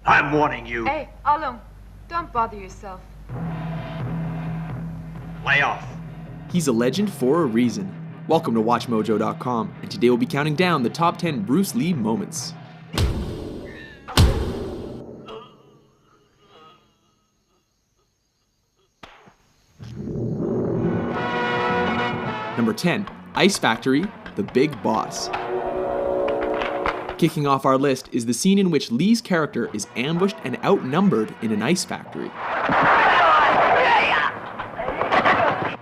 I'm warning you. Hey, Alung, don't bother yourself. Lay off. He's a legend for a reason. Welcome to WatchMojo.com, and today we'll be counting down the top 10 Bruce Lee moments. Number 10, Ice Factory, The Big Boss. Kicking off our list is the scene in which Lee's character is ambushed and outnumbered in an ice factory.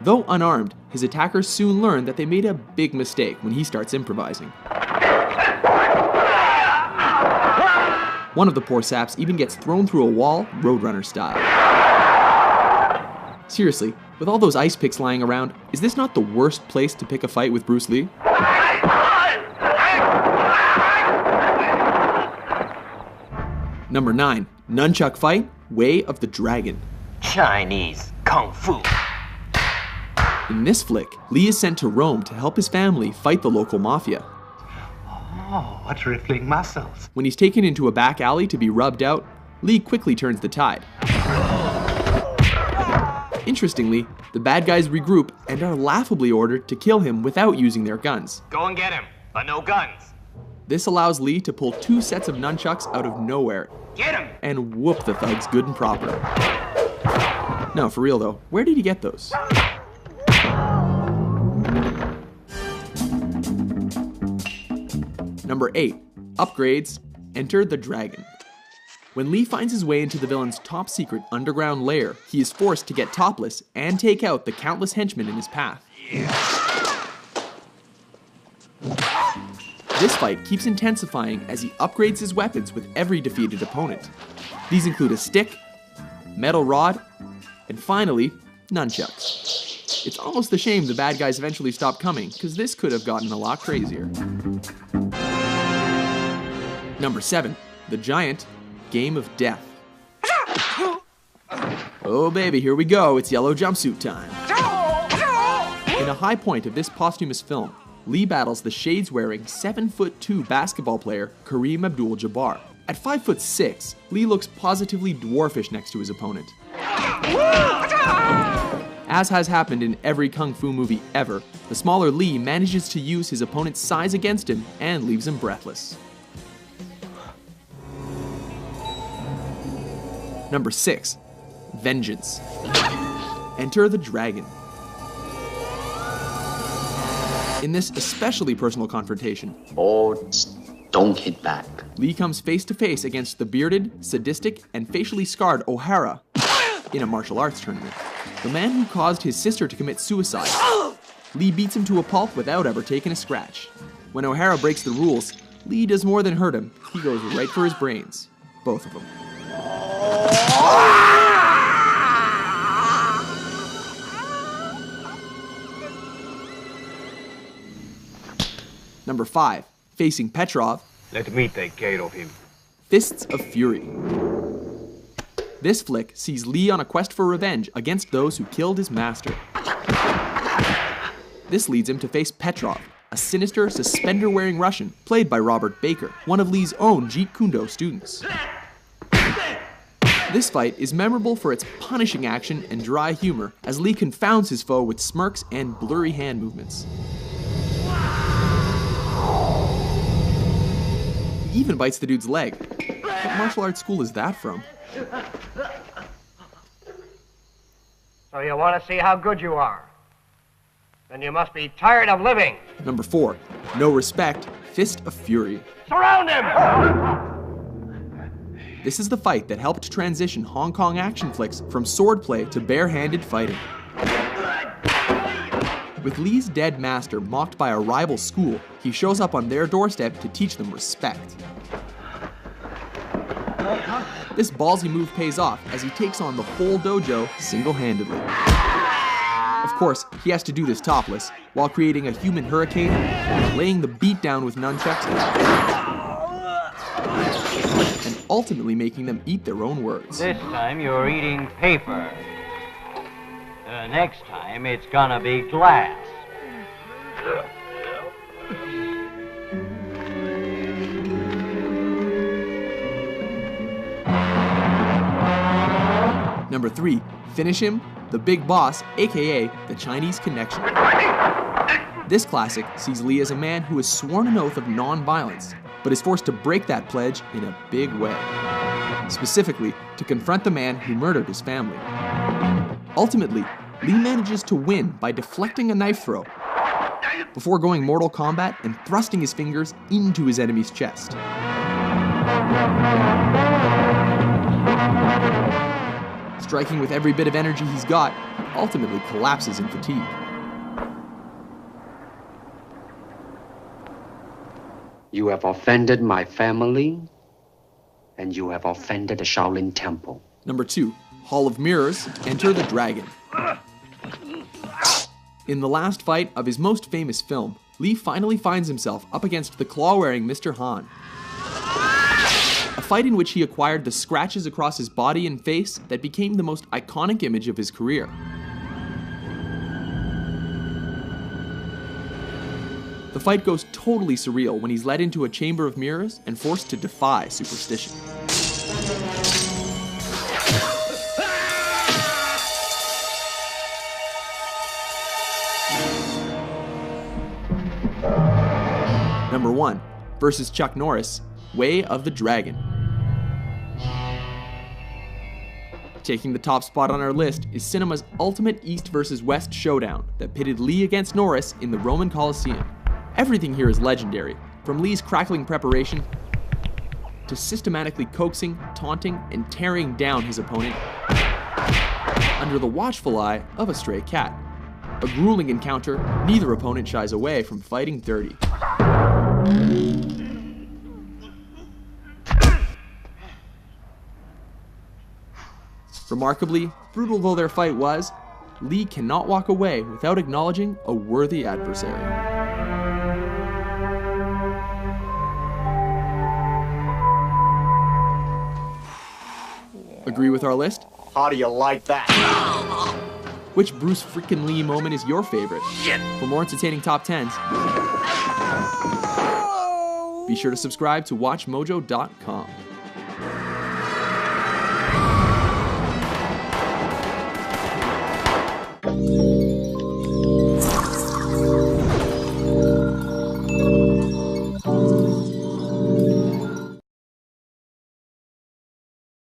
Though unarmed, his attackers soon learn that they made a big mistake when he starts improvising. One of the poor saps even gets thrown through a wall, Roadrunner style. Seriously, with all those ice picks lying around, is this not the worst place to pick a fight with Bruce Lee? Number 9, Nunchuck Fight, Way of the Dragon. Chinese Kung Fu. In this flick, Lee is sent to Rome to help his family fight the local mafia. Oh, what rippling muscles. When he's taken into a back alley to be rubbed out, Lee quickly turns the tide. Interestingly, the bad guys regroup and are laughably ordered to kill him without using their guns. Go and get him, but no guns. This allows Lee to pull 2 sets of nunchucks out of nowhere Get him! and whoop the thugs good and proper. No, for real though, where did he get those? Number 8, Upgrades, Enter the Dragon. When Lee finds his way into the villain's top secret underground lair, he is forced to get topless and take out the countless henchmen in his path. This fight keeps intensifying as he upgrades his weapons with every defeated opponent. These include a stick, metal rod, and finally, nunchucks. It's almost a shame the bad guys eventually stopped coming, because this could have gotten a lot crazier. Number 7, The Giant, Game of Death. Oh baby, here we go, it's yellow jumpsuit time. In a high point of this posthumous film, Lee battles the shades-wearing 7'2" basketball player Kareem Abdul-Jabbar. At 5'6", Lee looks positively dwarfish next to his opponent. As has happened in every kung fu movie ever, the smaller Lee manages to use his opponent's size against him and leaves him breathless. Number 6, Vengeance. Enter the Dragon. In this especially personal confrontation, don't hit back. Lee comes face to face against the bearded, sadistic, and facially scarred O'Hara in a martial arts tournament. The man who caused his sister to commit suicide. Lee beats him to a pulp without ever taking a scratch. When O'Hara breaks the rules, Lee does more than hurt him. He goes right for his brains. Both of them. Number 5, facing Petrov. Let me take care of him. Fists of Fury. This flick sees Lee on a quest for revenge against those who killed his master. This leads him to face Petrov, a sinister, suspender-wearing Russian played by Robert Baker, one of Lee's own Jeet Kune Do students. This fight is memorable for its punishing action and dry humor, as Lee confounds his foe with smirks and blurry hand movements. He even bites the dude's leg. What martial arts school is that from? So you want to see how good you are? Then you must be tired of living. Number 4, No Respect, Fist of Fury. Surround him! This is the fight that helped transition Hong Kong action flicks from swordplay to bare-handed fighting. With Lee's dead master mocked by a rival school, he shows up on their doorstep to teach them respect. This ballsy move pays off as he takes on the whole dojo single-handedly. Of course, he has to do this topless, while creating a human hurricane, laying the beat down with nunchucks, and ultimately making them eat their own words. This time you're eating paper. Next time it's gonna be glass. 3. Finish Him, The Big Boss, aka The Chinese Connection. This classic sees Lee as a man who has sworn an oath of non-violence, but is forced to break that pledge in a big way. Specifically, to confront the man who murdered his family. Ultimately, Lee manages to win by deflecting a knife throw, before going Mortal Kombat and thrusting his fingers into his enemy's chest. Striking with every bit of energy he's got, he ultimately collapses in fatigue. You have offended my family, and you have offended the Shaolin Temple. Number 2, Hall of Mirrors, Enter the Dragon. In the last fight of his most famous film, Lee finally finds himself up against the claw-wearing Mr. Han. A fight in which he acquired the scratches across his body and face that became the most iconic image of his career. The fight goes totally surreal when he's led into a chamber of mirrors and forced to defy superstition. Number 1, versus Chuck Norris, Way of the Dragon. Taking the top spot on our list is cinema's ultimate East versus West showdown that pitted Lee against Norris in the Roman Colosseum. Everything here is legendary, from Lee's crackling preparation to systematically coaxing, taunting, and tearing down his opponent under the watchful eye of a stray cat. A grueling encounter, neither opponent shies away from fighting dirty. Remarkably, brutal though their fight was, Lee cannot walk away without acknowledging a worthy adversary. Agree with our list? How do you like that? Which Bruce frickin' Lee moment is your favorite? For more entertaining top 10s, be sure to subscribe to WatchMojo.com.